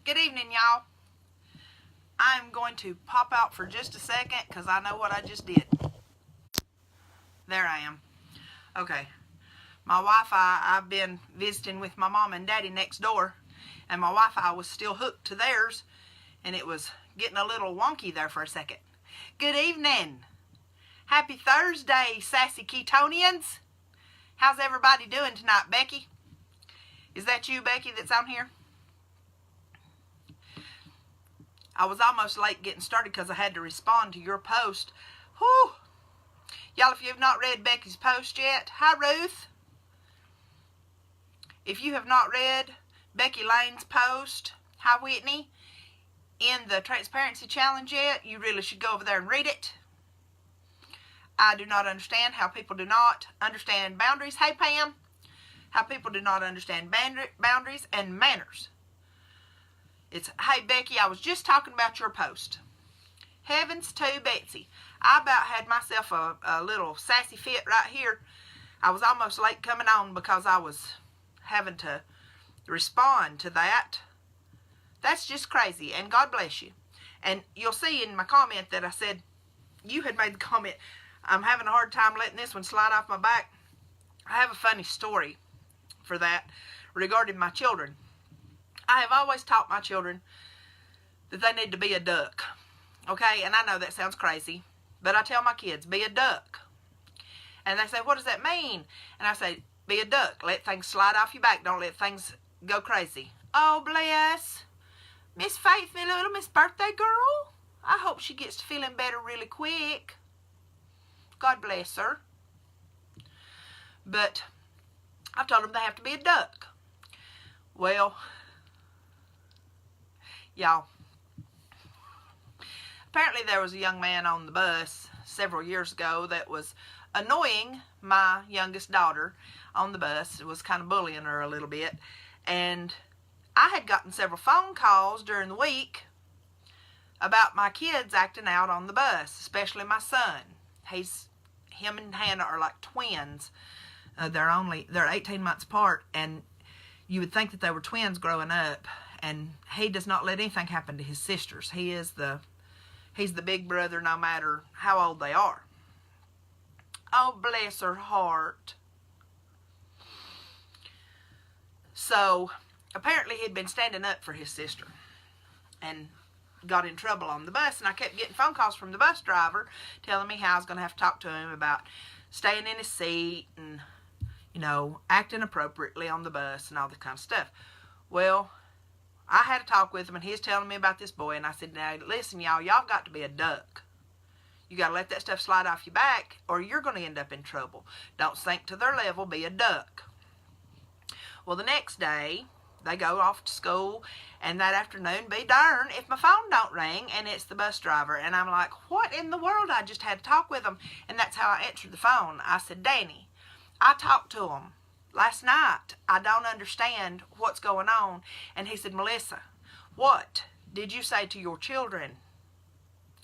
Good evening, y'all. I'm going to pop out for just a second because I know what I just did. There I am. Okay. My Wi-Fi, I've been visiting with my mom and daddy next door, and my Wi-Fi was still hooked to theirs, and it was getting a little wonky there for a second. Good evening. Happy Thursday, Sassy Ketonians. How's everybody doing tonight, Becky? Is that you, Becky, that's on here? I was almost late getting started because I had to respond to your post. Whew. Y'all, if you have not read Becky's post yet, hi, Ruth. If you have not read Becky Lane's post, hi, Whitney, in the Transparency Challenge yet, you really should go over there and read it. I do not understand how people do not understand boundaries. Hey, Pam. How people do not understand boundaries and manners. It's, hey, Becky, I was just talking about your post. Heavens to Betsy. I about had myself a little sassy fit right here. I was almost late coming on because I was having to respond to that. That's just crazy, and God bless you. And you'll see in my comment that I said, you had made the comment, I'm having a hard time letting this one slide off my back. I have a funny story for that regarding my children. I have always taught my children that they need to be a duck. Okay, and I know that sounds crazy, but I tell my kids, be a duck. And they say, what does that mean? And I say, be a duck. Let things slide off your back. Don't let things go crazy. Oh, bless. Miss Faith, my little Miss Birthday Girl. I hope she gets to feeling better really quick. God bless her. But I've told them they have to be a duck. Well, y'all, apparently there was a young man on the bus several years ago that was annoying my youngest daughter on the bus. It was kind of bullying her a little bit. And I had gotten several phone calls during the week about my kids acting out on the bus, especially my son. Him and Hannah are like twins. They're 18 months apart, and you would think that they were twins growing up. And he does not let anything happen to his sisters. He's the big brother no matter how old they are. Oh, bless her heart. So, apparently he'd been standing up for his sister and got in trouble on the bus. And I kept getting phone calls from the bus driver telling me how I was going to have to talk to him about staying in his seat and, acting appropriately on the bus and all that kind of stuff. Well, I had a talk with him, and he was telling me about this boy, and I said, now, listen, y'all got to be a duck. You got to let that stuff slide off your back, or you're going to end up in trouble. Don't sink to their level. Be a duck. Well, the next day, they go off to school, and that afternoon, be darn if my phone don't ring, and it's the bus driver. And I'm like, what in the world? I just had to talk with him, and that's how I answered the phone. I said, Danny, I talked to him last night. I don't understand what's going on. And he said, Melissa, what did you say to your children?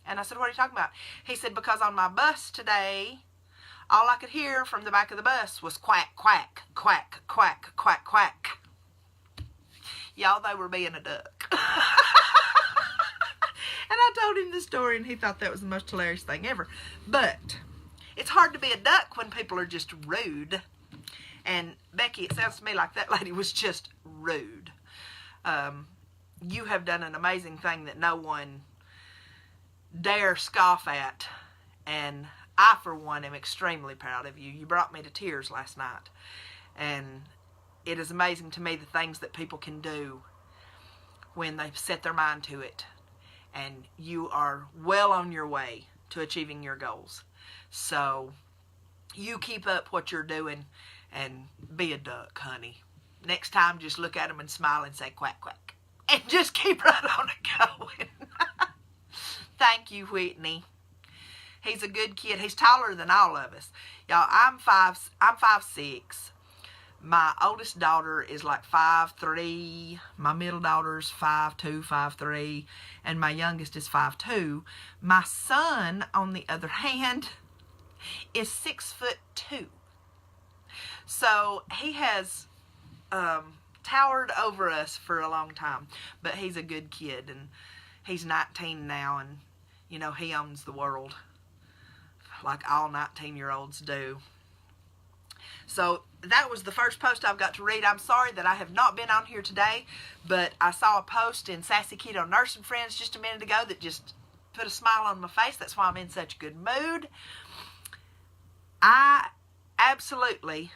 And I said, what are you talking about? He said, because on my bus today, all I could hear from the back of the bus was quack, quack, quack, quack, quack, quack. Y'all, they were being a duck. And I told him the story, and he thought that was the most hilarious thing ever. But it's hard to be a duck when people are just rude. And Becky, it sounds to me like that lady was just rude. You have done an amazing thing that no one dare scoff at. And I, for one, am extremely proud of you. You brought me to tears last night. And it is amazing to me the things that people can do when they set their mind to it. And you are well on your way to achieving your goals. So you keep up what you're doing. And be a duck, honey. Next time, just look at them and smile and say quack, quack. And just keep right on it going. Thank you, Whitney. He's a good kid. He's taller than all of us. Y'all, I'm 5'6". My oldest daughter is like 5'3". My middle daughter's 5'2", 5'3". And my youngest is 5'2". My son, on the other hand, is 6'2". So he has towered over us for a long time. But he's a good kid, and he's 19 now, and, you know, he owns the world like all 19-year-olds do. So that was the first post I've got to read. I'm sorry that I have not been on here today, but I saw a post in Sassy Keto Nurse and Friends just a minute ago that just put a smile on my face. That's why I'm in such a good mood. I absolutely,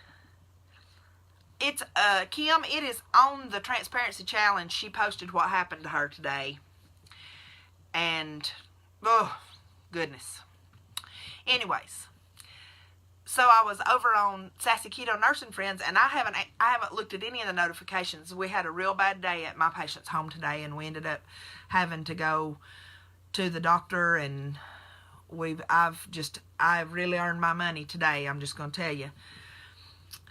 it's Kim, it is on the Transparency Challenge. She posted what happened to her today, and oh goodness. Anyways, so I was over on Sassy Keto Nurse and Friends, and I haven't looked at any of the notifications. We had a real bad day at my patient's home today, and we ended up having to go to the doctor, and I've really earned my money today, I'm just going to tell you.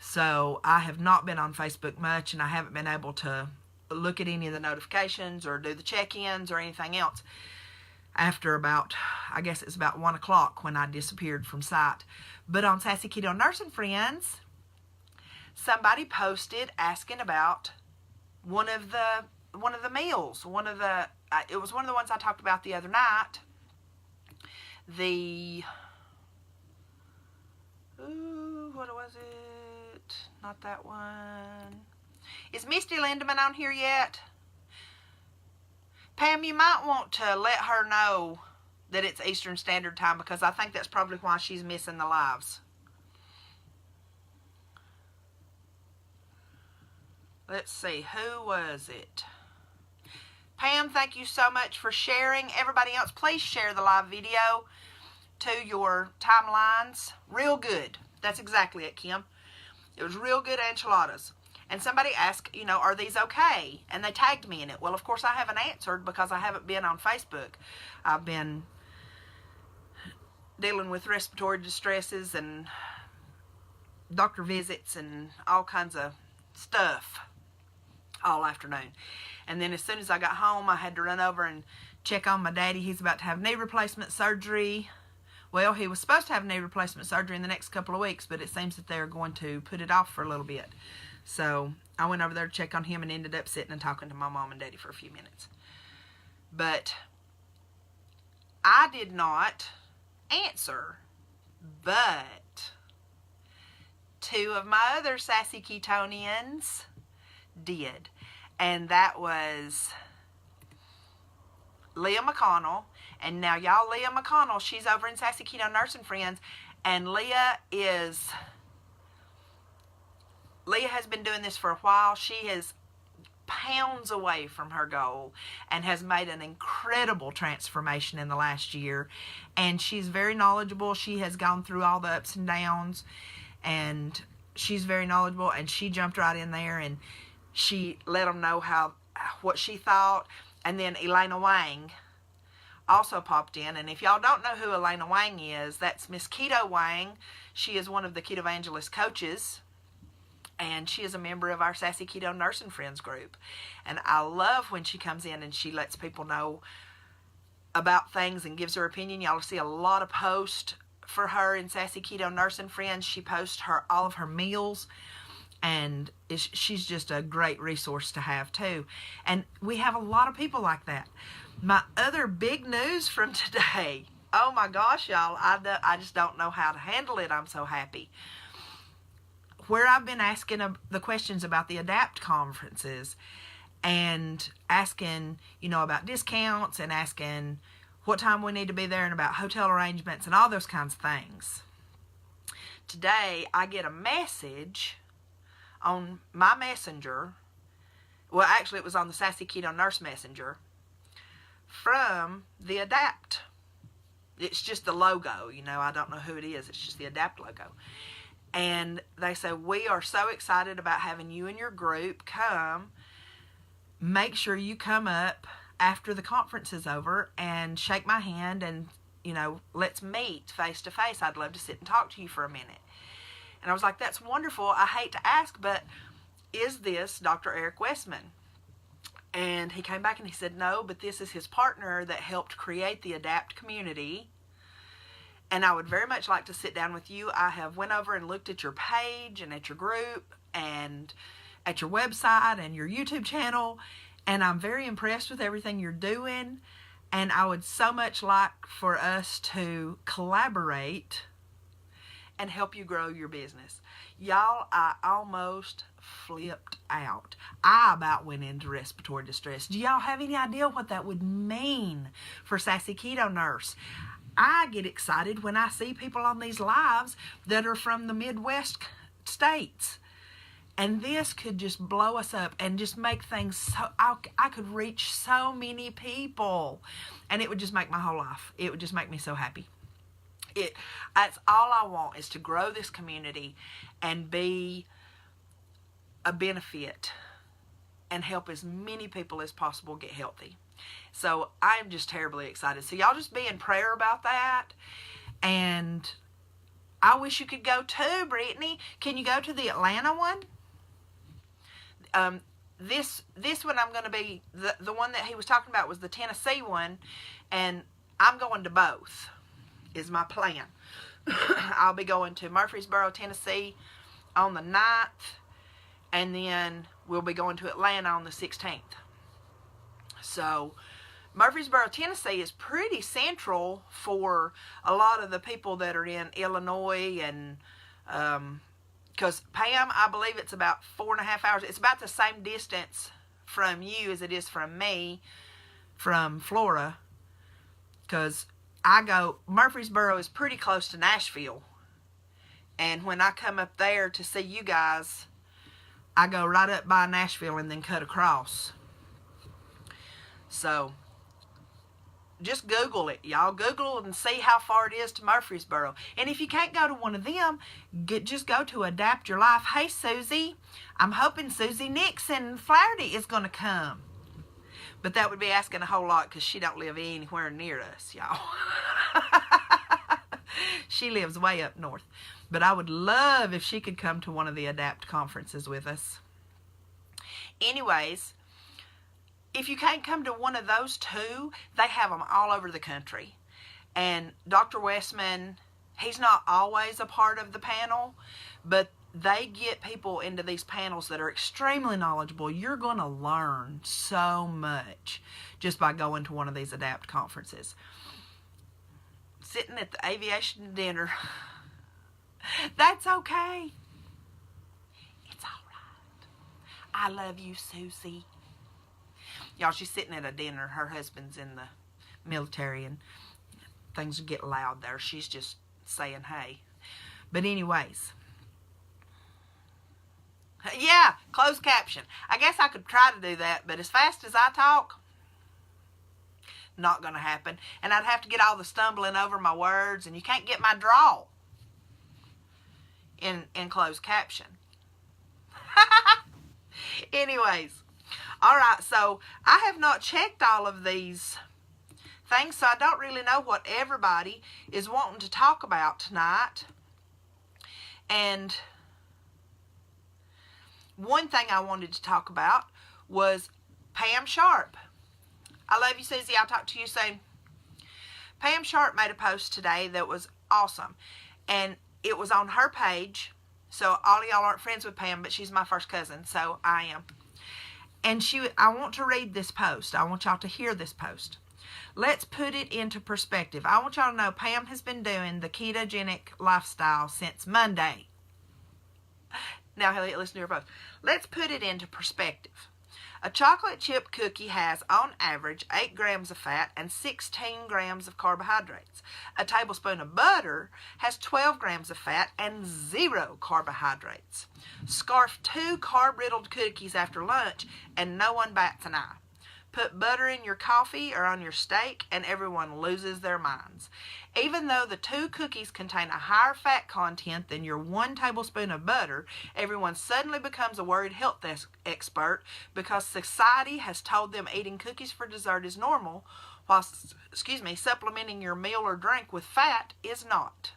So I have not been on Facebook much, and I haven't been able to look at any of the notifications or do the check-ins or anything else after about, I guess it's about 1 o'clock when I disappeared from sight. But on Sassy Keto Nurse and Friends, somebody posted asking about one of the meals, it was one of the ones I talked about the other night. What was it? Not that one. Is Misty Lindemann on here yet? Pam, you might want to let her know that it's Eastern Standard Time, because I think that's probably why she's missing the lives. Let's see, who was it? Pam, thank you so much for sharing. Everybody else, please share the live video to your timelines. Real good. That's exactly it, Kim. It was real good enchiladas. And somebody asked, you know, are these okay? And they tagged me in it. Well, of course, I haven't answered because I haven't been on Facebook. I've been dealing with respiratory distresses and doctor visits and all kinds of stuff all afternoon. And then as soon as I got home, I had to run over and check on my daddy. He's about to have knee replacement surgery. Well, he was supposed to have knee replacement surgery in the next couple of weeks, but it seems that they're going to put it off for a little bit. So I went over there to check on him and ended up sitting and talking to my mom and daddy for a few minutes. But I did not answer, but two of my other Sassy Ketonians did. And that was Leah McConnell. And now y'all, Leah McConnell, she's over in Sassy Keto Nurse and Friends. And Leah has been doing this for a while. She is pounds away from her goal and has made an incredible transformation in the last year. And she's very knowledgeable. She has gone through all the ups and downs, and she's very knowledgeable, and she jumped right in there and she let them know what she thought. And then Elena Wang also popped in. And if y'all don't know who Elena Wang is, that's Miss Keto Wang. She is one of the Keto Evangelist coaches, and she is a member of our Sassy Keto Nurse and Friends group. And I love when she comes in and she lets people know about things and gives her opinion. Y'all see a lot of posts for her in Sassy Keto Nurse and Friends. She posts all of her meals, and she's just a great resource to have too. And we have a lot of people like that. My other big news from today, oh my gosh, y'all, I just don't know how to handle it. I'm so happy. Where I've been asking the questions about the ADAPT conferences and asking, you know, about discounts and asking what time we need to be there and about hotel arrangements and all those kinds of things. Today, I get a message on my messenger. Well, actually, it was on the Sassy Keto Nurse Messenger from the ADAPT. It's just the logo, you know, I don't know who it is. It's just the ADAPT logo. And they say, we are so excited about having you and your group come. Make sure you come up after the conference is over and shake my hand and, you know, let's meet face to face. I'd love to sit and talk to you for a minute. And I was like, that's wonderful. I hate to ask, but is this Dr. Eric Westman? And he came back and he said, no, but this is his partner that helped create the ADAPT community. And I would very much like to sit down with you. I have went over and looked at your page and at your group and at your website and your YouTube channel, and I'm very impressed with everything you're doing, and I would so much like for us to collaborate and help you grow your business. Y'all, I almost flipped out. I about went into respiratory distress. Do y'all have any idea what that would mean for Sassy Keto Nurse? I get excited when I see people on these lives that are from the Midwest states. And this could just blow us up and just make things so, I could reach so many people. And it would just make my whole life. It would just make me so happy. That's all I want, is to grow this community and be a benefit and help as many people as possible get healthy. So I'm just terribly excited. So y'all just be in prayer about that. And I wish you could go too, Brittany. Can you go to the Atlanta one? This one I'm going to be, the one that he was talking about was the Tennessee one. And I'm going to both, is my plan. I'll be going to Murfreesboro, Tennessee on the 9th. And then we'll be going to Atlanta on the 16th. So Murfreesboro, Tennessee is pretty central for a lot of the people that are in Illinois, and because Pam, I believe it's about 4.5 hours. It's about the same distance from you as it is from me, from Florida, because Murfreesboro is pretty close to Nashville, and when I come up there to see you guys, I go right up by Nashville and then cut across. So just Google it, y'all. Google it and see how far it is to Murfreesboro. And if you can't go to one of them, just go to Adapt Your Life. Hey, Susie, I'm hoping Susie Nixon Flaherty is going to come. But that would be asking a whole lot, because she don't live anywhere near us, y'all. She lives way up north. But I would love if she could come to one of the Adapt conferences with us. Anyways, if you can't come to one of those two, they have them all over the country. And Dr. Westman, he's not always a part of the panel, but they get people into these panels that are extremely knowledgeable. You're going to learn so much just by going to one of these Adapt conferences. Sitting at the aviation dinner, that's okay. It's all right. I love you, Susie. Y'all, she's sitting at a dinner. Her husband's in the military, and things get loud there. She's just saying hey. But anyways, yeah, closed caption. I guess I could try to do that, but as fast as I talk, not going to happen. And I'd have to get all the stumbling over my words, and you can't get my draw in closed caption. Anyways, all right, so I have not checked all of these things, so I don't really know what everybody is wanting to talk about tonight. And one thing I wanted to talk about was Pam Sharp. I love you, Susie. I'll talk to you soon. Pam Sharp made a post today that was awesome, and it was on her page. So all of y'all aren't friends with Pam, but she's my first cousin, so I am. And I want to read this post. I want y'all to hear this post. Let's put it into perspective. I want y'all to know Pam has been doing the ketogenic lifestyle since Monday. Now, listen to her post. Let's put it into perspective. A chocolate chip cookie has, on average, 8 grams of fat and 16 grams of carbohydrates. A tablespoon of butter has 12 grams of fat and 0 carbohydrates. Scarf 2 carb-riddled cookies after lunch and no one bats an eye. Put butter in your coffee or on your steak and everyone loses their minds. Even though the 2 cookies contain a higher fat content than your 1 tablespoon of butter, everyone suddenly becomes a worried health expert because society has told them eating cookies for dessert is normal, while, supplementing your meal or drink with fat is not.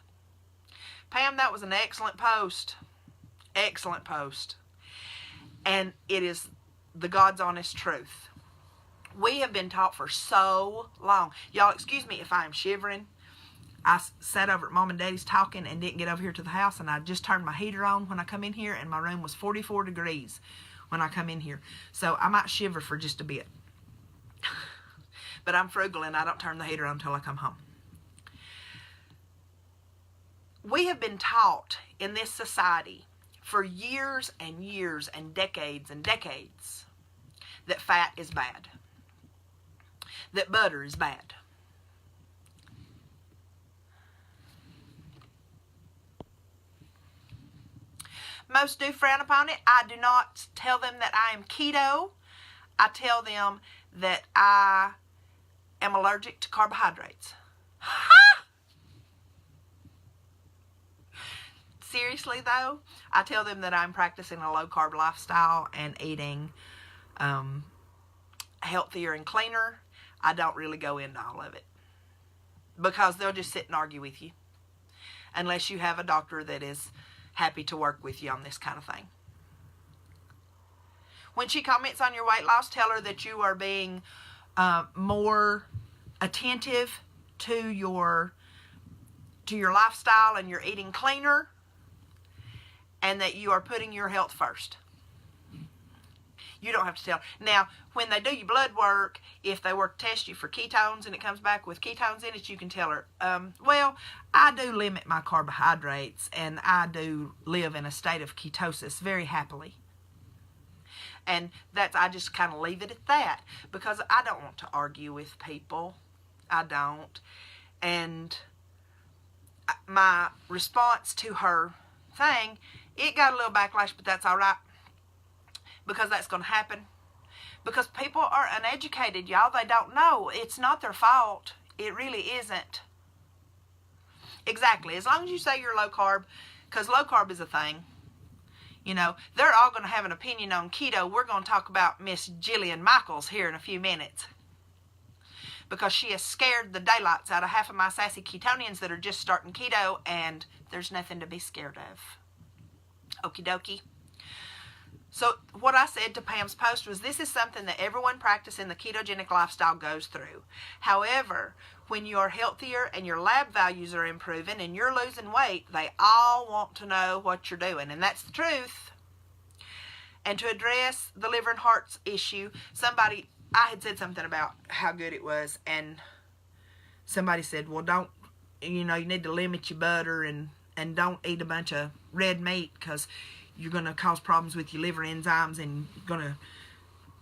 Pam, that was an excellent post. Excellent post. And it is the God's honest truth. We have been taught for so long. Y'all, excuse me if I'm shivering. I sat over at Mom and Daddy's talking and didn't get over here to the house, and I just turned my heater on when I come in here, and my room was 44 degrees when I come in here. So I might shiver for just a bit. But I'm frugal and I don't turn the heater on until I come home. We have been taught in this society for years and years and decades that fat is bad, that butter is bad. Most do frown upon it. I do not tell them that I am keto. I tell them that I am allergic to carbohydrates. Seriously though, I tell them that I'm practicing a low carb lifestyle and eating healthier and cleaner. I don't really go into all of it because they'll just sit and argue with you unless you have a doctor that is happy to work with you on this kind of thing. When she comments on your weight loss, tell her that you are being more attentive to your lifestyle and you're eating cleaner, and that you are putting your health first. You don't have to tell. Now, when they do your blood work, if they were to test you for ketones and it comes back with ketones in it, you can tell her, well, I do limit my carbohydrates and I do live in a state of ketosis very happily. And I just kind of leave it at that because I don't want to argue with people. I don't. And my response to her thing, it got a little backlash, but that's all right because that's going to happen because people are uneducated, y'all. They don't know. It's not their fault. It really isn't. Exactly. As long as you say you're low carb, because low carb is a thing. You know, they're all going to have an opinion on keto. We're going to talk about Miss Jillian Michaels here in a few minutes because she has scared the daylights out of half of my Sassy Ketonians that are just starting keto, and there's nothing to be scared of. Okie dokie. So what I said to Pam's post was, this is something that everyone practicing the ketogenic lifestyle goes through. However, when you're healthier and your lab values are improving and you're losing weight, they all want to know what you're doing. And that's the truth. And to address the liver and hearts issue, I had said something about how good it was. And somebody said, well, you need to limit your butter and don't eat a bunch of red meat because you're going to cause problems with your liver enzymes and you're going to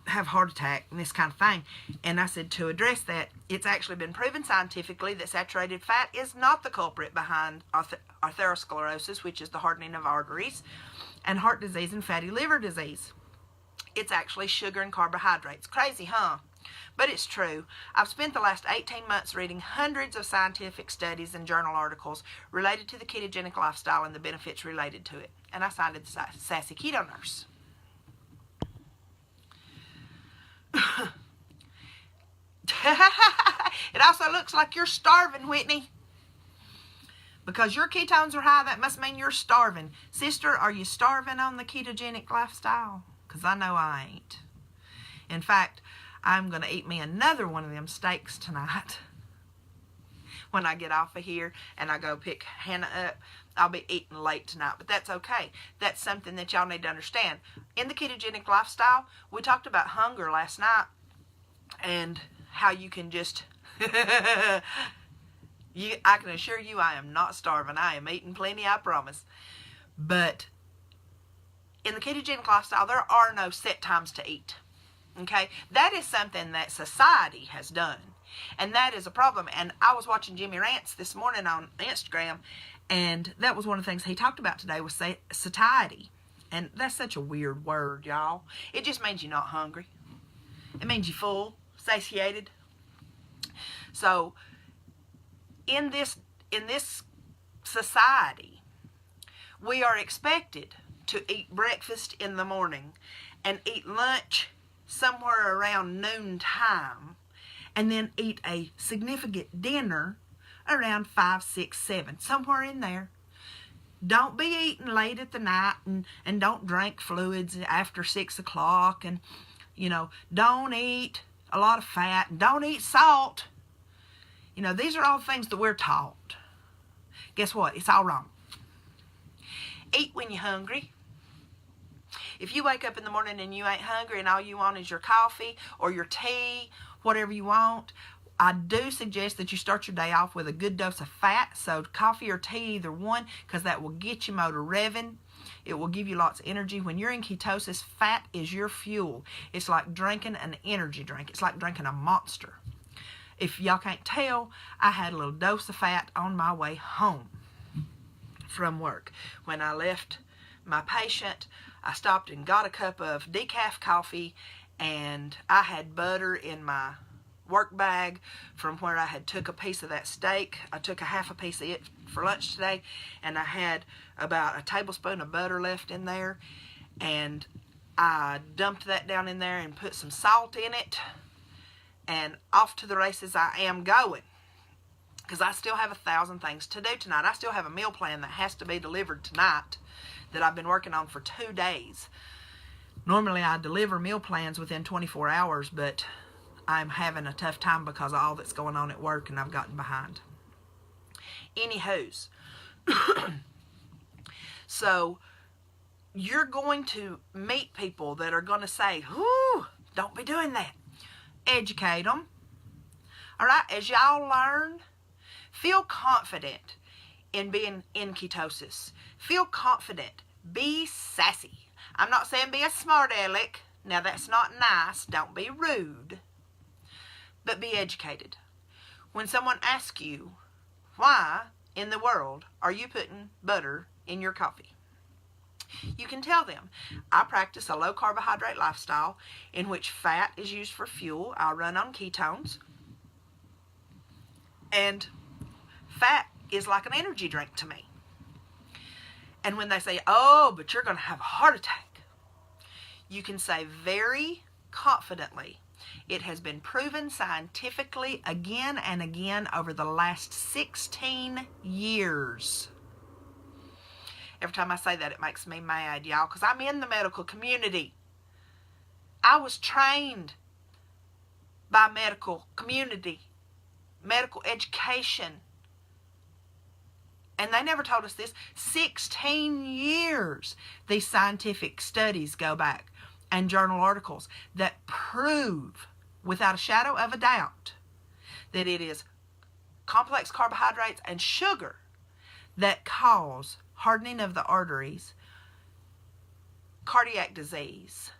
have heart attack and this kind of thing. And I said, to address that, it's actually been proven scientifically that saturated fat is not the culprit behind atherosclerosis, which is the hardening of arteries, and heart disease and fatty liver disease. It's actually sugar and carbohydrates. Crazy, huh? But it's true. I've spent the last 18 months reading hundreds of scientific studies and journal articles related to the ketogenic lifestyle and the benefits related to it. And I signed the Sassy Keto Nurse. It also looks like you're starving, Whitney. Because your ketones are high, that must mean you're starving. Sister, are you starving on the ketogenic lifestyle? Because I know I ain't. In fact, I'm going to eat me another one of them steaks tonight. When I get off of here and I go pick Hannah up, I'll be eating late tonight. But that's okay. That's something that y'all need to understand. In the ketogenic lifestyle, we talked about hunger last night and how you can just... I can assure you I am not starving. I am eating plenty, I promise. But in the ketogenic lifestyle, there are no set times to eat. Okay? That is something that society has done. And that is a problem. And I was watching Jimmy Rants this morning on Instagram, and that was one of the things he talked about today was satiety. And that's such a weird word, y'all. It just means you're not hungry. It means you're full, satiated. So, in this society, we are expected to eat breakfast in the morning and eat lunch somewhere around noon time, and then eat a significant dinner around 5, 6, 7, somewhere in there. Don't be eating late at the night and don't drink fluids after 6 o'clock, and don't eat a lot of fat and don't eat salt. These are all things that we're taught. Guess what? It's all wrong. Eat when you're hungry. If you wake up in the morning and you ain't hungry and all you want is your coffee or your tea, whatever you want, I do suggest that you start your day off with a good dose of fat. So coffee or tea, either one, because that will get your motor revving. It will give you lots of energy. When you're in ketosis, fat is your fuel. It's like drinking an energy drink. It's like drinking a Monster. If y'all can't tell, I had a little dose of fat on my way home from work. When I left my patient, I stopped and got a cup of decaf coffee, and I had butter in my work bag from where I had took a piece of that steak. I took a half a piece of it for lunch today, and I had about a tablespoon of butter left in there, and I dumped that down in there and put some salt in it, and off to the races I am going, because I still have 1,000 things to do tonight. I still have a meal plan that has to be delivered tonight that I've been working on for 2 days. Normally I deliver meal plans within 24 hours, but I'm having a tough time because of all that's going on at work, and I've gotten behind. Anywho's, so you're going to meet people that are going to say, "Whoo, don't be doing that." Educate them. All right, as y'all learn, feel confident in being in ketosis. Feel confident. Be sassy. I'm not saying be a smart aleck. Now that's not nice. Don't be rude. But be educated. When someone asks you, why in the world are you putting butter in your coffee? You can tell them, I practice a low carbohydrate lifestyle in which fat is used for fuel. I run on ketones. And fat is like an energy drink to me. And when they say, oh, but you're going to have a heart attack, you can say very confidently, it has been proven scientifically again and again over the last 16 years. Every time I say that, it makes me mad, y'all, because I'm in the medical community. I was trained by medical community, medical education. And they never told us this. 16 years these scientific studies go back, and journal articles that prove without a shadow of a doubt that it is complex carbohydrates and sugar that cause hardening of the arteries, cardiac disease,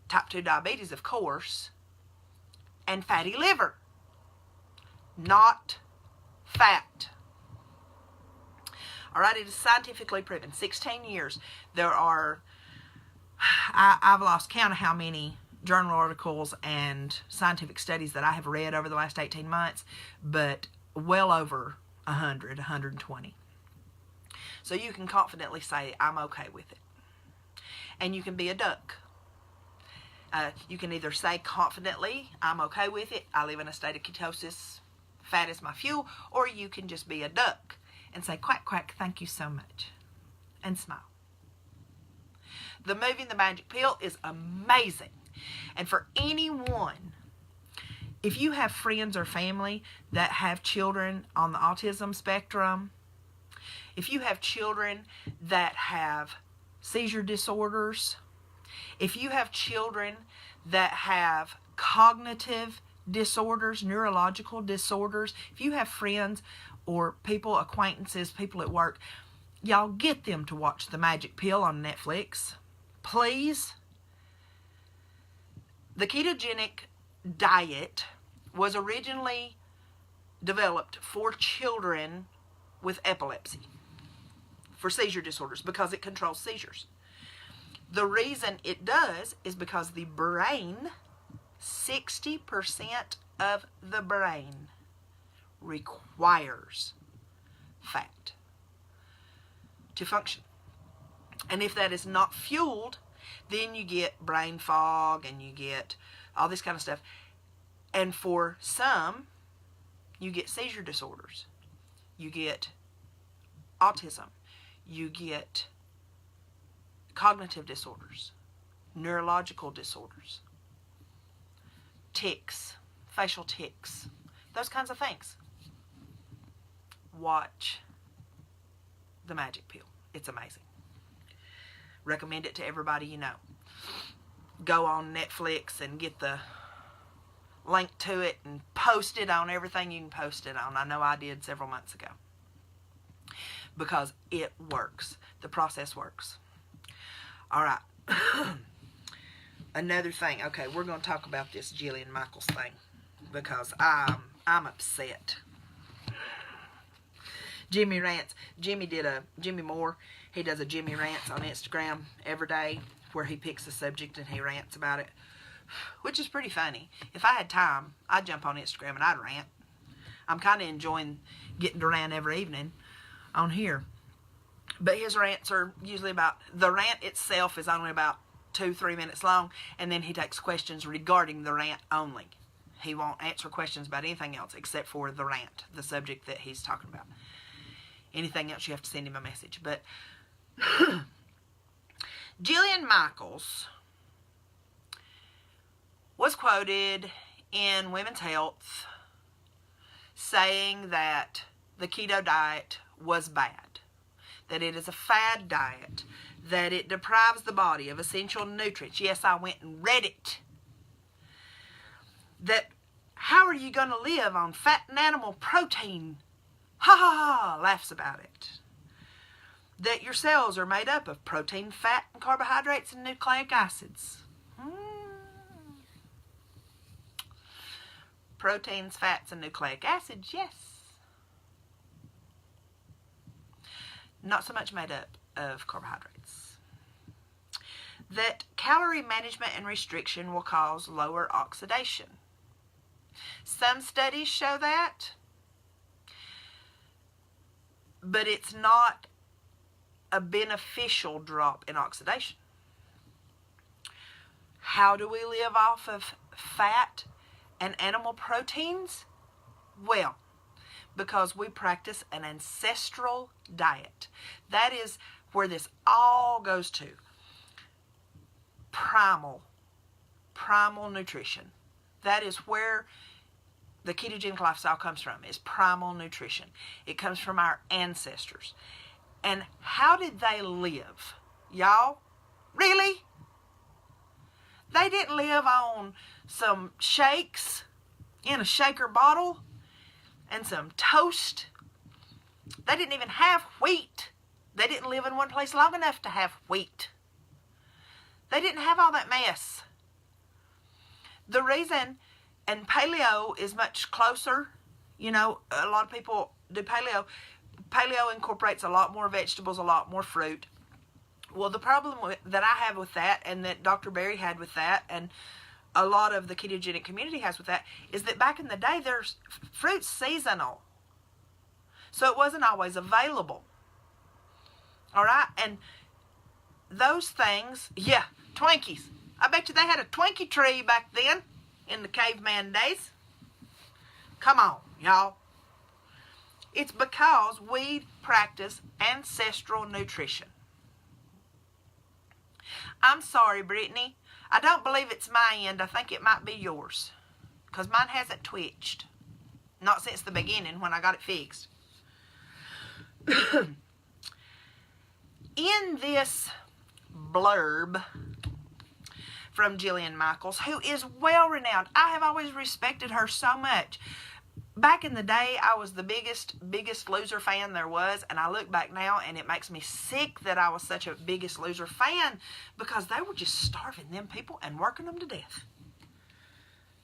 type 2 diabetes, of course, and fatty liver, not fat. All right, it is scientifically proven. 16 years. There are, I've lost count of how many journal articles and scientific studies that I have read over the last 18 months, but well over 100, 120. So you can confidently say, I'm okay with it. And you can be a duck. You can either say confidently, I'm okay with it, I live in a state of ketosis, fat is my fuel, or you can just be a duck and say, quack, quack, thank you so much, and smile. The movie The Magic Pill is amazing. And for anyone, if you have friends or family that have children on the autism spectrum, if you have children that have seizure disorders, if you have children that have cognitive disorders, neurological disorders, if you have friends or people, acquaintances, people at work, y'all get them to watch The Magic Pill on Netflix. Please. The ketogenic diet was originally developed for children with epilepsy, for seizure disorders, because it controls seizures. The reason it does is because the brain, 60% of the brain requires fat to function. And if that is not fueled, then you get brain fog and you get all this kind of stuff. And for some, you get seizure disorders. You get autism. You get cognitive disorders, neurological disorders, tics, facial tics, those kinds of things. Watch The Magic Pill. It's amazing. Recommend it to everybody you know. Go on Netflix and get the link to it and post it on everything you can post it on. I know I did several months ago. Because it works. The process works. All right. Another thing. Okay, we're going to talk about this Jillian Michaels thing. Because I'm upset. Jimmy rants. Jimmy Moore, he does a Jimmy rants on Instagram every day where he picks a subject and he rants about it, which is pretty funny. If I had time, I'd jump on Instagram and I'd rant. I'm kind of enjoying getting to rant every evening on here. But his rants are usually the rant itself is only about 2-3 minutes long, and then he takes questions regarding the rant only. He won't answer questions about anything else except for the rant, the subject that he's talking about. Anything else, you have to send him a message. But Jillian Michaels was quoted in Women's Health saying that the keto diet was bad, that it is a fad diet, that it deprives the body of essential nutrients. Yes, I went and read it. That how are you going to live on fat and animal protein? Ha ha ha, laughs about it. That your cells are made up of protein, fat, and carbohydrates and nucleic acids. Proteins, fats, and nucleic acids, yes. Not so much made up of carbohydrates. That calorie management and restriction will cause lower oxidation. Some studies show that, but it's not a beneficial drop in oxidation. How do we live off of fat and animal proteins? Well, because we practice an ancestral diet. That is where this all goes to. Primal nutrition. That is where the ketogenic lifestyle comes from, is primal nutrition. It comes from our ancestors. And how did they live? Y'all? Really? They didn't live on some shakes in a shaker bottle and some toast. They didn't even have wheat. They didn't live in one place long enough to have wheat. They didn't have all that mess. The reason, and paleo is much closer, you know, a lot of people do paleo. Paleo incorporates a lot more vegetables, a lot more fruit. Well, the problem that I have with that, and that Dr. Berry had with that, and a lot of the ketogenic community has with that, is that back in the day, there's fruit's seasonal. So it wasn't always available. All right? And those things, yeah, Twinkies. I bet you they had a Twinkie tree back then in the caveman days. Come on, y'all. It's because we practice ancestral nutrition. I'm sorry, Brittany. I don't believe it's my end. I think it might be yours. Because mine hasn't twitched. Not since the beginning when I got it fixed. In this blurb from Jillian Michaels, who is well renowned. I have always respected her so much. Back in the day, I was the biggest loser fan there was, and I look back now and it makes me sick that I was such a biggest loser fan, because they were just starving them people and working them to death.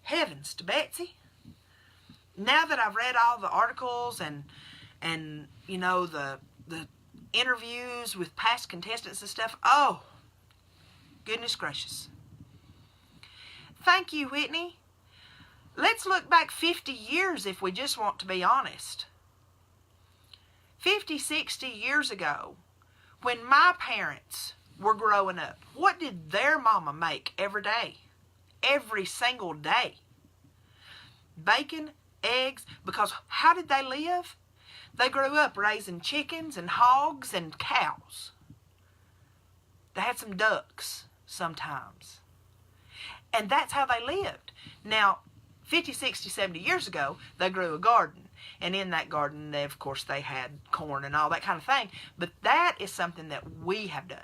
Heavens to Betsy. Now that I've read all the articles and you know, the interviews with past contestants and stuff, oh, goodness gracious. Thank you, Whitney. Let's look back 50 years if we just want to be honest. 50, 60 years ago, when my parents were growing up, what did their mama make every day? Every single day. Bacon, eggs, because how did they live? They grew up raising chickens and hogs and cows. They had some ducks sometimes. And that's how they lived. Now, 50, 60, 70 years ago, they grew a garden. And in that garden, of course, they had corn and all that kind of thing. But that is something that we have done.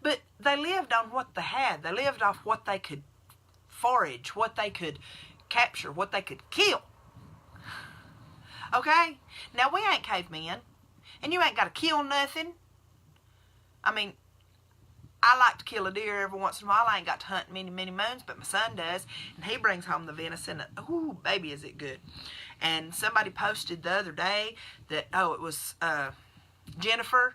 But they lived on what they had. They lived off what they could forage, what they could capture, what they could kill. Okay? Now, we ain't cavemen, and you ain't got to kill nothing. I mean, I like to kill a deer every once in a while. I ain't got to hunt many, many moons, but my son does, and he brings home the venison. Ooh, baby, is it good. And somebody posted the other day that, it was Jennifer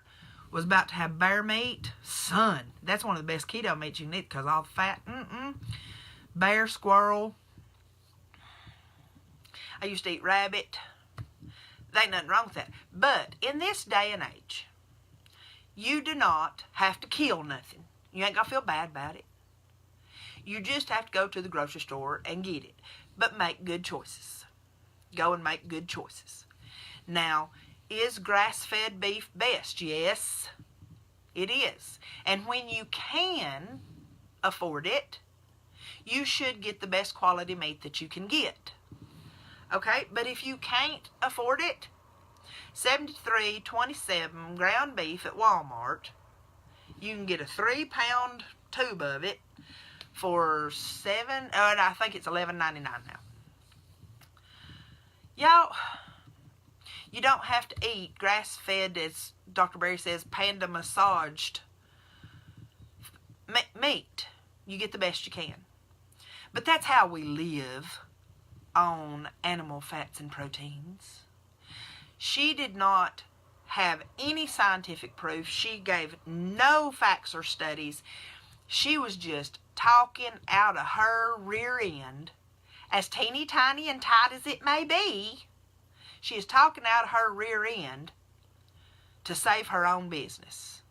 was about to have bear meat. Son, that's one of the best keto meats you can eat because all the fat. Bear, squirrel. I used to eat rabbit. There ain't nothing wrong with that. But in this day and age, you do not have to kill nothing. You ain't got to feel bad about it. You just have to go to the grocery store and get it. But make good choices. Go and make good choices. Now, is grass-fed beef best? Yes, it is. And when you can afford it, you should get the best quality meat that you can get. Okay? But if you can't afford it, $73.27 ground beef at Walmart. You can get a 3-pound tube of it for and I think it's $11.99 now. Y'all, you don't have to eat grass-fed, as Dr. Berry says, panda massaged meat. You get the best you can. But that's how we live on animal fats and proteins. She did not have any scientific proof. She gave no facts or studies. She was just talking out of her rear end, as teeny tiny and tight as it may be. She is talking out of her rear end to save her own business.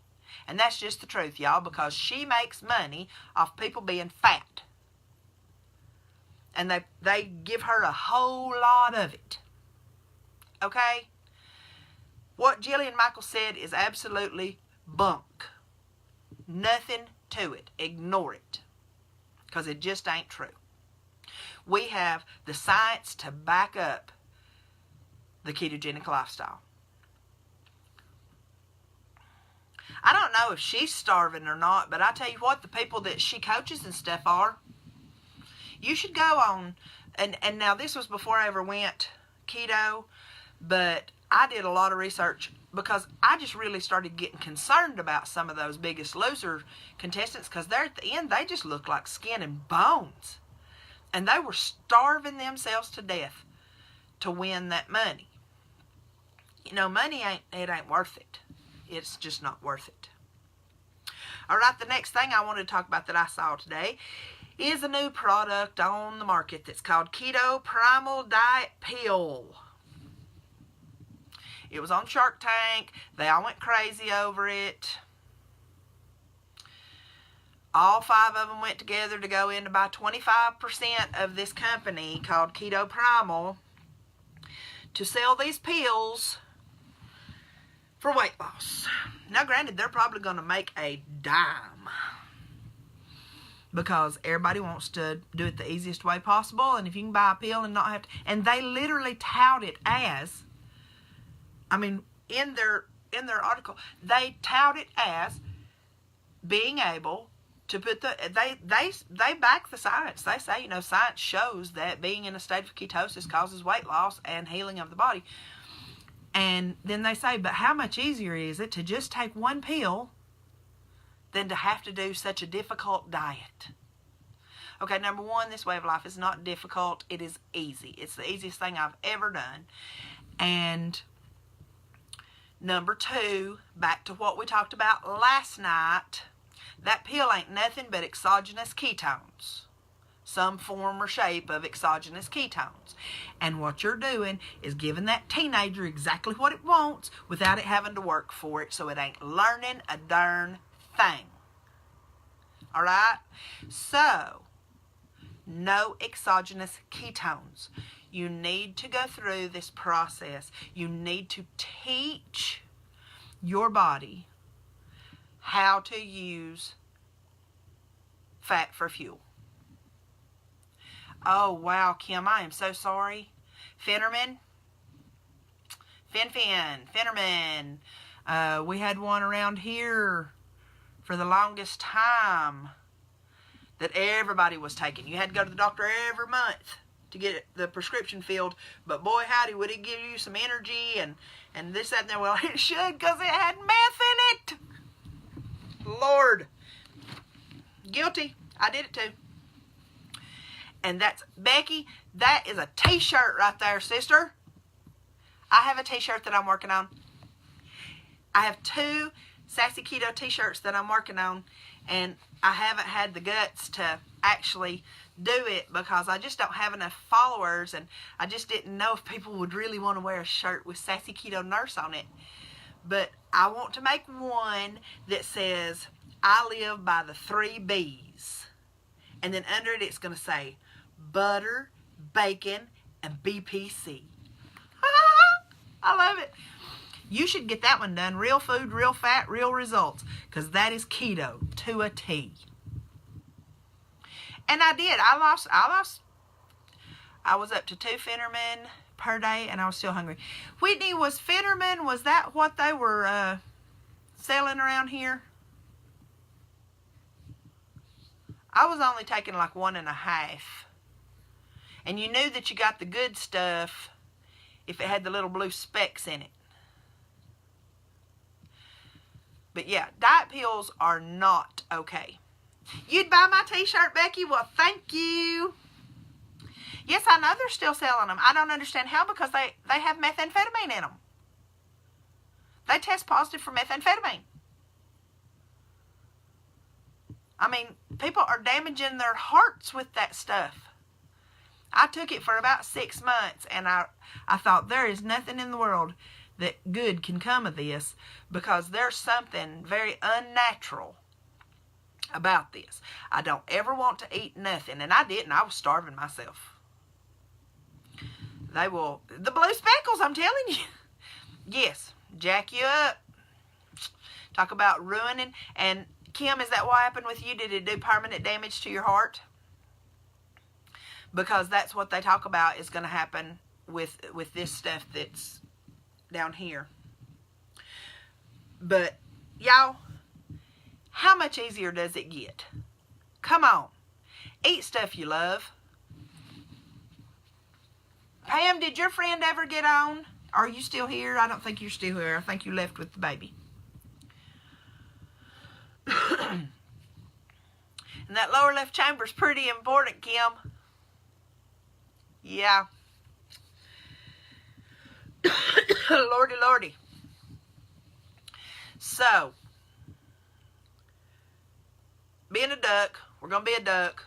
And that's just the truth, y'all, because she makes money off people being fat. And they give her a whole lot of it. Okay? What Jillian Michaels said is absolutely bunk. Nothing to it. Ignore it. Because it just ain't true. We have the science to back up the ketogenic lifestyle. I don't know if she's starving or not, but I tell you what, the people that she coaches and stuff are. You should go on, and now this was before I ever went keto, but I did a lot of research because I just really started getting concerned about some of those Biggest Loser contestants, because they're at the end, they just look like skin and bones. And they were starving themselves to death to win that money. You know, money ain't worth it. It's just not worth it. All right, the next thing I wanted to talk about that I saw today is a new product on the market that's called Keto Primal Diet Pill. It was on Shark Tank. They all went crazy over it. All 5 of them went together to go in to buy 25% of this company called Keto Primal to sell these pills for weight loss. Now, granted, they're probably going to make a dime because everybody wants to do it the easiest way possible. And if you can buy a pill and not have to, and they literally tout it as, I mean, in their article, they tout it as being able to put they back the science. They say, science shows that being in a state of ketosis causes weight loss and healing of the body. And then they say, but how much easier is it to just take one pill than to have to do such a difficult diet? Okay, number one, this way of life is not difficult. It is easy. It's the easiest thing I've ever done. And number two, back to what we talked about last night, that pill ain't nothing but exogenous ketones. Some form or shape of exogenous ketones. And what you're doing is giving that teenager exactly what it wants without it having to work for it, so it ain't learning a darn thing. All right? So, no exogenous ketones. You need to go through this process. You need to teach your body how to use fat for fuel. Oh, wow, Kim, I am so sorry. Finnerman. We had one around here for the longest time that everybody was taking. You had to go to the doctor every month to get the prescription filled. But boy, howdy, would it give you some energy and this, that, and that? Well, it should, because it had meth in it. Lord. Guilty. I did it too. And that's, Becky, that is a t-shirt right there, sister. I have a t-shirt that I'm working on. I have 2 Sassy Keto t-shirts that I'm working on, and I haven't had the guts to actually do it because I just don't have enough followers, and I just didn't know if people would really want to wear a shirt with Sassy Keto Nurse on it. But I want to make one that says, I live by the 3 B's. And then under it, it's going to say butter, bacon, and BPC. I love it. You should get that one done. Real food, real fat, real results. Because that is keto to a T. And I did. I was up to 2 Fetterman per day, and I was still hungry. Whitney, was Fetterman, was that what they were selling around here? I was only taking like 1.5. And you knew that you got the good stuff if it had the little blue specks in it. But yeah, diet pills are not okay. You'd buy my t-shirt, Becky? Well, thank you. Yes, I know they're still selling them. I don't understand how, because they have methamphetamine in them. They test positive for methamphetamine. I mean, people are damaging their hearts with that stuff. I took it for about 6 months, and I thought, there is nothing in the world that good can come of this, because there's something very unnatural about this. I don't ever want to eat nothing, and I didn't. I was starving myself. They will, the blue speckles, I'm telling you. Yes, jack you up. Talk about ruining. And Kim, is that what happened with you? Did it do permanent damage to your heart? Because that's what they talk about is going to happen with this stuff that's down here. But y'all, how much easier does it get? Come on, eat stuff you love. Pam, did your friend ever get on? Are you still here? I don't think you're still here. I think you left with the baby. And that lower left chamber is pretty important, Kim. Yeah. Lordy, lordy. So, being a duck, we're going to be a duck.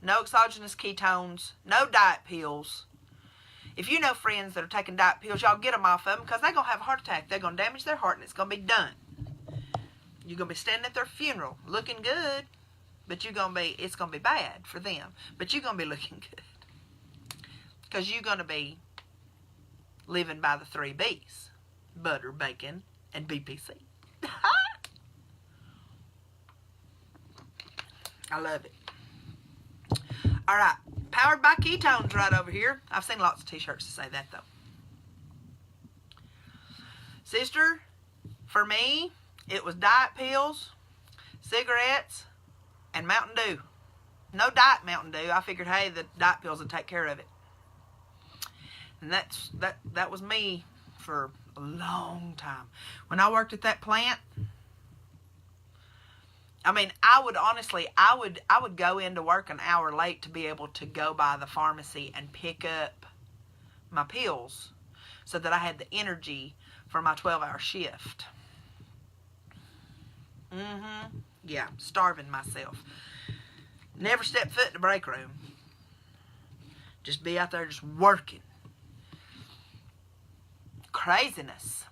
No exogenous ketones. No diet pills. If you know friends that are taking diet pills, y'all get them off of them, because they're going to have a heart attack. They're going to damage their heart, and it's going to be done. You're going to be standing at their funeral looking good, but it's going to be bad for them. But you're going to be looking good, because you're going to be living by the 3 B's. Butter, bacon, and BPC. I love it. All right. Powered by ketones right over here. I've seen lots of t-shirts to say that, though. Sister, for me, it was diet pills, cigarettes, and Mountain Dew. No diet Mountain Dew. I figured, hey, the diet pills would take care of it. And that was me for a long time. When I worked at that plant, I mean, I would go into work an hour late to be able to go by the pharmacy and pick up my pills so that I had the energy for my 12-hour shift. Yeah, starving myself. Never step foot in the break room. Just be out there just working. Craziness.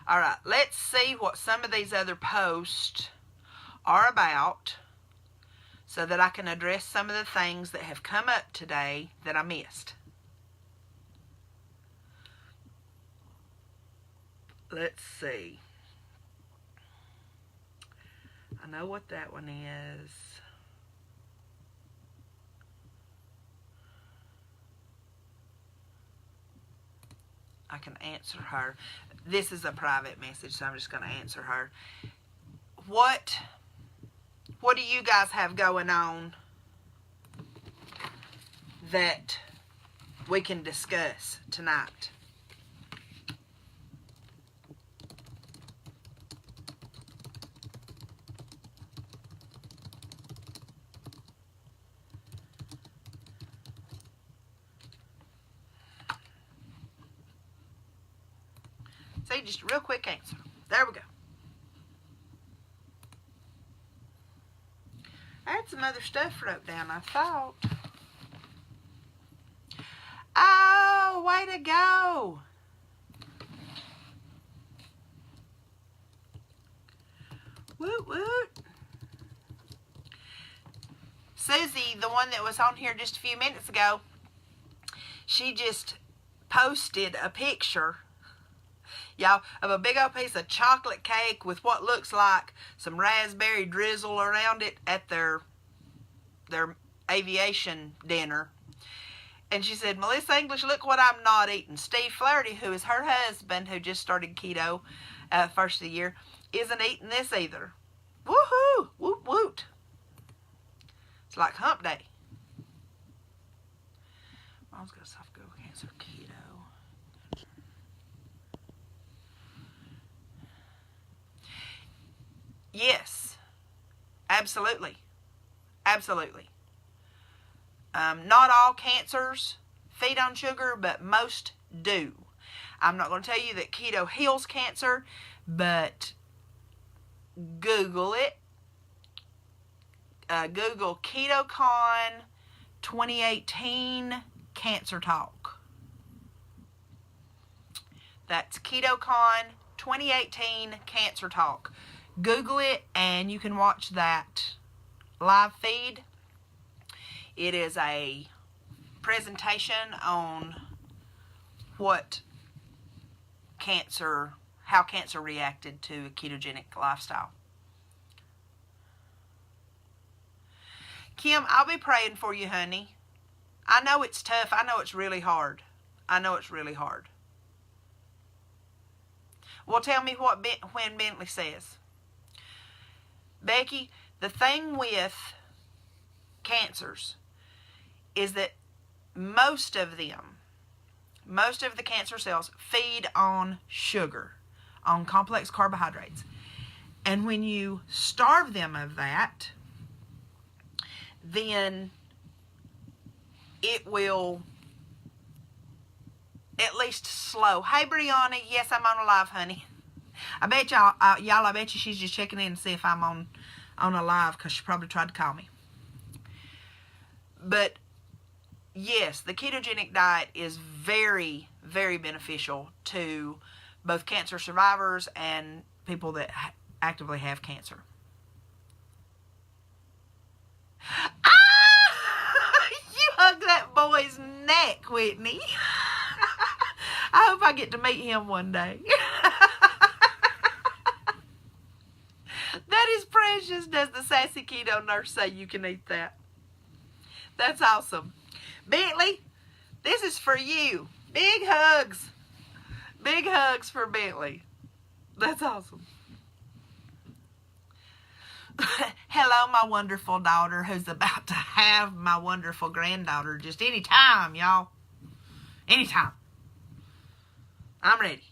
All right, let's see what some of these other posts are about so that I can address some of the things that have come up today that I missed. Let's see. I know what that one is. I can answer her. This is a private message, so I'm just going to answer her. what do you guys have going on that we can discuss tonight? See, just a real quick answer. There we go. I had some other stuff wrote down, I thought. Oh, way to go. Woot woot. Susie, the one that was on here just a few minutes ago, she just posted a picture, y'all, of a big old piece of chocolate cake with what looks like some raspberry drizzle around it at their aviation dinner. And she said, Melissa English, look what I'm not eating. Steve Flaherty, who is her husband, who just started keto first of the year, isn't eating this either. Woohoo! Woot woot. It's like hump day. Mom's got esophageal cancer, keto. Yes. Absolutely. Absolutely. Not all cancers feed on sugar, but most do. I'm not going to tell you that keto heals cancer, but Google it. Google KetoCon 2018 Cancer Talk. That's KetoCon 2018 Cancer Talk. Google it and you can watch that live feed. It is a presentation on what cancer, how cancer reacted to a ketogenic lifestyle. Kim, I'll be praying for you, honey. I know it's tough. I know it's really hard. I know it's really hard. Well, tell me what when Bentley says. Becky, the thing with cancers is that most of the cancer cells feed on sugar, on complex carbohydrates. And when you starve them of that, then it will at least slow. Hey, Brianna, yes, I'm on a live, honey. I bet y'all, I bet you she's just checking in to see if I'm on a live because she probably tried to call me. But yes, the ketogenic diet is very, very beneficial to both cancer survivors and people that actively have cancer. You hugged that boy's neck, Whitney. I hope I get to meet him one day. That is precious. Does the Sassy Keto Nurse say you can eat that? That's awesome. Bentley, this is for you. Big hugs. Big hugs for Bentley. That's awesome. Hello, my wonderful daughter who's about to have my wonderful granddaughter just any time, y'all. Anytime. I'm ready.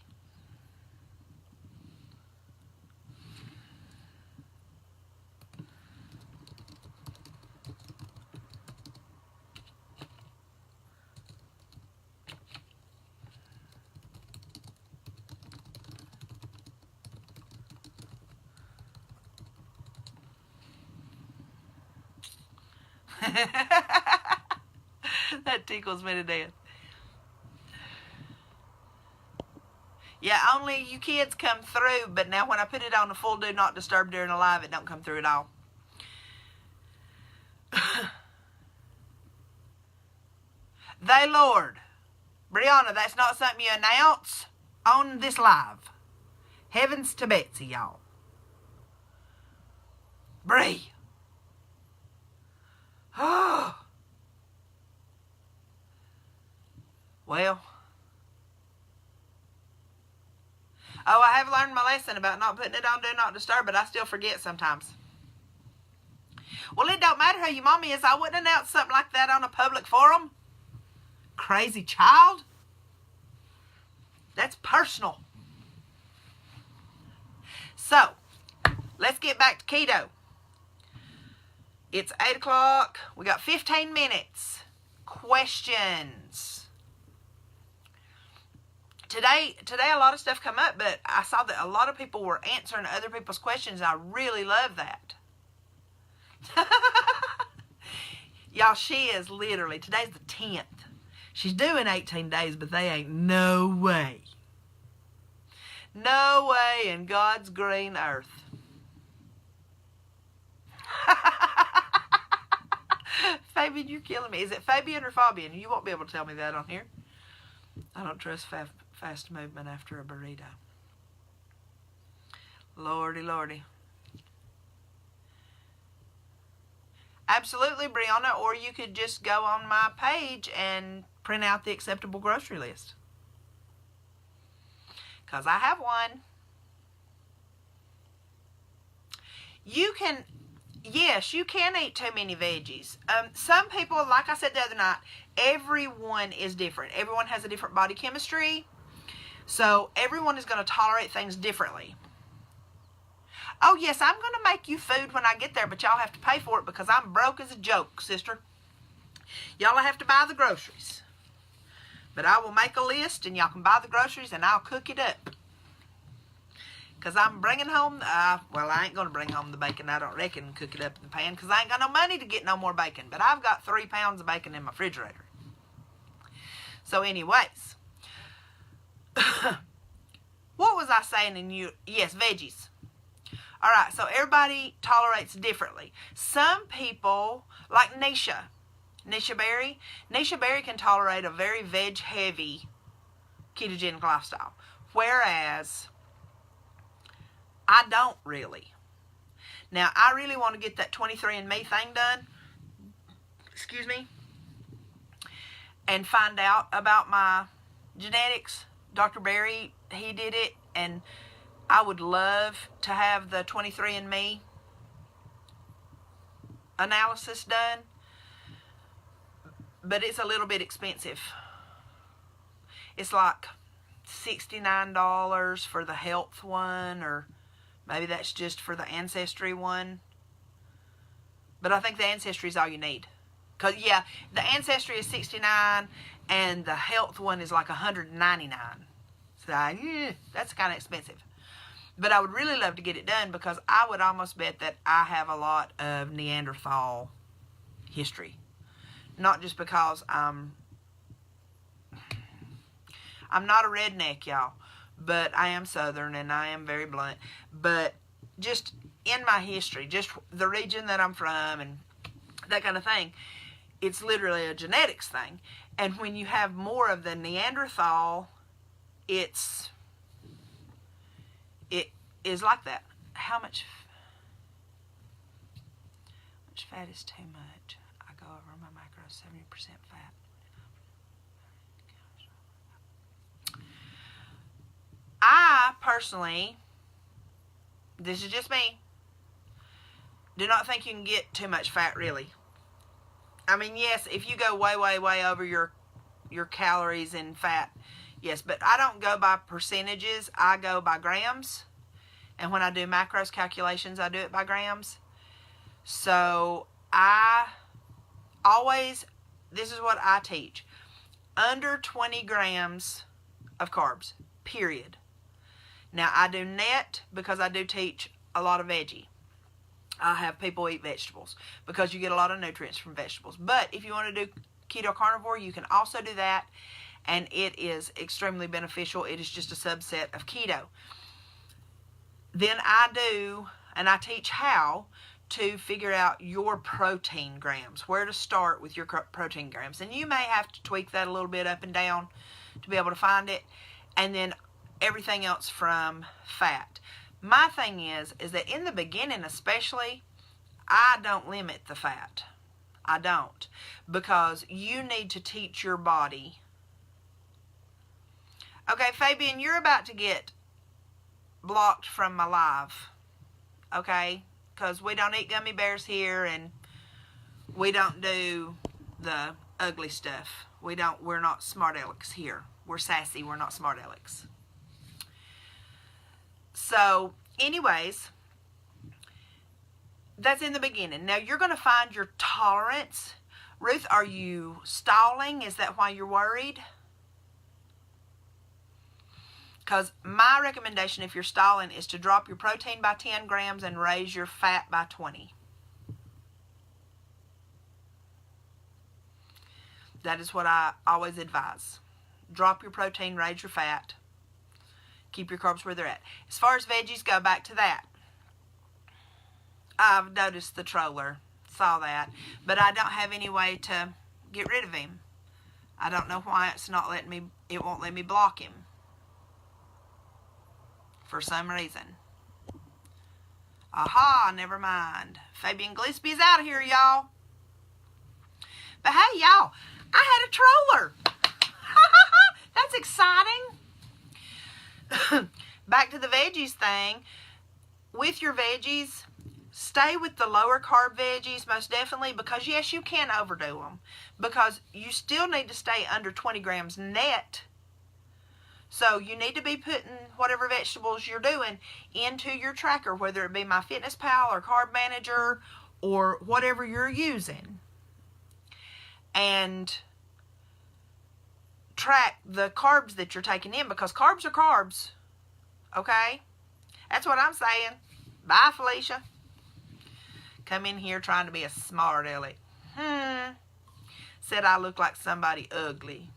That tickles me to death. Yeah, only you kids come through, but now when I put it on the full do not disturb during a live, it don't come through at all. They Lord. Brianna, that's not something you announce on this live. Heavens to Betsy, y'all. Bree. Oh. Well. Oh, I have learned my lesson about not putting it on Do Not Disturb, but I still forget sometimes. Well, it don't matter who your mommy is. I wouldn't announce something like that on a public forum. Crazy child. That's personal. So, let's get back to keto. It's 8 o'clock. We got 15 minutes. Questions. Today a lot of stuff come up, but I saw that a lot of people were answering other people's questions. I really love that. Y'all, she is literally, today's the 10th. She's doing 18 days, but they ain't no way. No way in God's green earth. Fabian, you're killing me. Is it Fabian or Fabian? You won't be able to tell me that on here. I don't trust fast movement after a burrito. Lordy, lordy. Absolutely, Brianna, or you could just go on my page and print out the acceptable grocery list. Because I have one. You can, yes, you can eat too many veggies. Some people, like I said the other night, everyone is different. Everyone has a different body chemistry. So everyone is going to tolerate things differently. Oh, yes, I'm going to make you food when I get there, but y'all have to pay for it because I'm broke as a joke, sister. Y'all have to buy the groceries. But I will make a list, and y'all can buy the groceries, and I'll cook it up. Because I'm bringing home, well, I ain't going to bring home the bacon, I don't reckon, and cook it up in the pan, because I ain't got no money to get no more bacon. But I've got 3 pounds of bacon in my refrigerator. So anyways, what was I saying in you? Yes, veggies. All right, so everybody tolerates differently. Some people, like Nisha Berry can tolerate a very veg-heavy ketogenic lifestyle, whereas I don't really. Now, I really want to get that 23andMe thing done, excuse me, and find out about my genetics. Dr. Berry, he did it, and I would love to have the 23andMe analysis done, but it's a little bit expensive. It's like $69 for the health one, or maybe that's just for the Ancestry one. But I think the Ancestry is all you need. Because, yeah, the Ancestry is $69, and the health one is like $199. So, yeah, that's kind of expensive. But I would really love to get it done because I would almost bet that I have a lot of Neanderthal history. Not just because I'm not a redneck, y'all, but I am Southern and I am very blunt. But just in my history, just the region that I'm from and that kind of thing, it's literally a genetics thing. And when you have more of the Neanderthal, it is like that. How much fat is too much? I go over my macros, 70% fat. I personally, this is just me, do not think you can get too much fat, really. I mean, yes, if you go way, way, way over your calories and fat, yes, but I don't go by percentages. I go by grams. And when I do macros calculations, I do it by grams. So I always, this is what I teach. Under 20 grams of carbs, period. Now, I do net because I do teach a lot of veggie. I have people eat vegetables because you get a lot of nutrients from vegetables. But if you want to do keto carnivore, you can also do that. And it is extremely beneficial. It is just a subset of keto. Then I do, and I teach how to figure out your protein grams, where to start with your protein grams. And you may have to tweak that a little bit up and down to be able to find it. And then everything else from fat. My thing is that in the beginning especially, I don't limit the fat. I don't. Because you need to teach your body. Okay, Fabian, you're about to get blocked from my live, okay? Because we don't eat gummy bears here, and we don't do the ugly stuff. We're not smart alecks here. We're sassy, we're not smart alecks. So, anyways, that's in the beginning. Now, you're going to find your tolerance. Ruth, are you stalling? Is that why you're worried? Because my recommendation, if you're stalling, is to drop your protein by 10 grams and raise your fat by 20. That is what I always advise. Drop your protein, raise your fat. Keep your carbs where they're at. As far as veggies go, back to that. I've noticed the troller. Saw that. But I don't have any way to get rid of him. I don't know why it's not letting me, it won't let me block him. For some reason. Aha, never mind. Fabian Gillespie is out of here, y'all. But hey, y'all, I had a troller. That's exciting. Back to the veggies thing. With your veggies, stay with the lower carb veggies, most definitely, because yes, you can overdo them. Because you still need to stay under 20 grams net. So you need to be putting whatever vegetables you're doing into your tracker, whether it be MyFitnessPal or Carb Manager or whatever you're using. And track the carbs that you're taking in, because carbs are carbs. Okay? That's what I'm saying. Bye, Felicia. Come in here trying to be a smart aleck. Said I look like somebody ugly.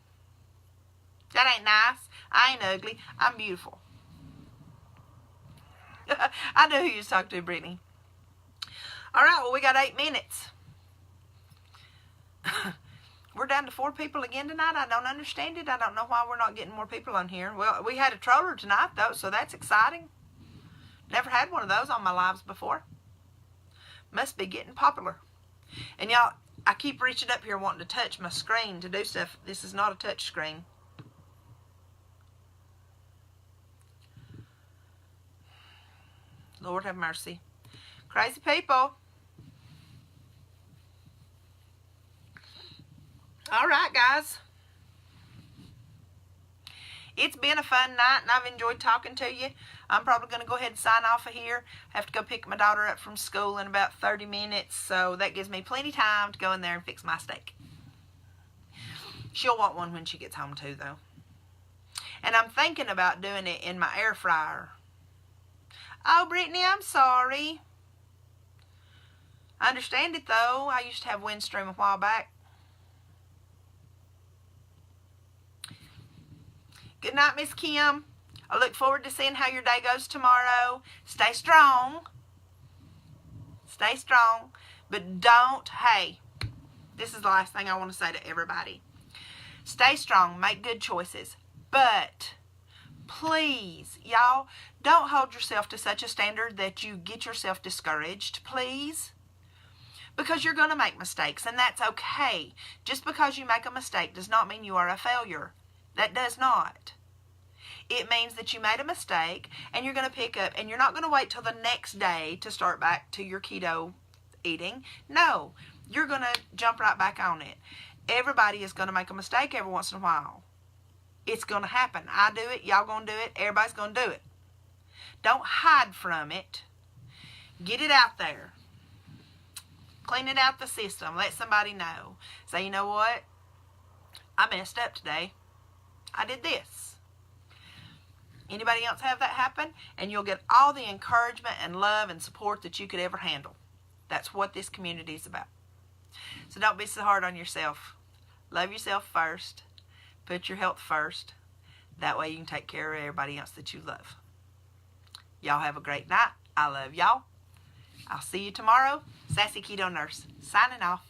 That ain't nice. I ain't ugly. I'm beautiful. I know who you was talking to, Brittany. All right, well, we got 8 minutes. We're down to 4 people again tonight. I don't understand it. I don't know why we're not getting more people on here. Well, we had a troller tonight, though, so that's exciting. Never had one of those on my lives before. Must be getting popular. And y'all, I keep reaching up here wanting to touch my screen to do stuff. This is not a touch screen. Lord have mercy. Crazy people. All right, guys. It's been a fun night, and I've enjoyed talking to you. I'm probably going to go ahead and sign off of here. I have to go pick my daughter up from school in about 30 minutes, so that gives me plenty of time to go in there and fix my steak. She'll want one when she gets home, too, though. And I'm thinking about doing it in my air fryer. Oh, Brittany, I'm sorry. I understand it, though. I used to have Windstream a while back. Good night, Miss Kim. I look forward to seeing how your day goes tomorrow. Stay strong. Stay strong. But don't, hey, this is the last thing I want to say to everybody. Stay strong. Make good choices. But please, y'all, don't hold yourself to such a standard that you get yourself discouraged, please. Because you're going to make mistakes, and that's okay. Just because you make a mistake does not mean you are a failure. That does not. It means that you made a mistake, and you're going to pick up, and you're not going to wait till the next day to start back to your keto eating. No, you're going to jump right back on it. Everybody is going to make a mistake every once in a while. It's going to happen. I do it. Y'all going to do it. Everybody's going to do it. Don't hide from it. Get it out there. Clean it out the system. Let somebody know. Say, you know what? I messed up today. I did this. Anybody else have that happen? And you'll get all the encouragement and love and support that you could ever handle. That's what this community is about. So don't be so hard on yourself. Love yourself first. Put your health first. That way you can take care of everybody else that you love. Y'all have a great night. I love y'all. I'll see you tomorrow. Sassy Keto Nurse, signing off.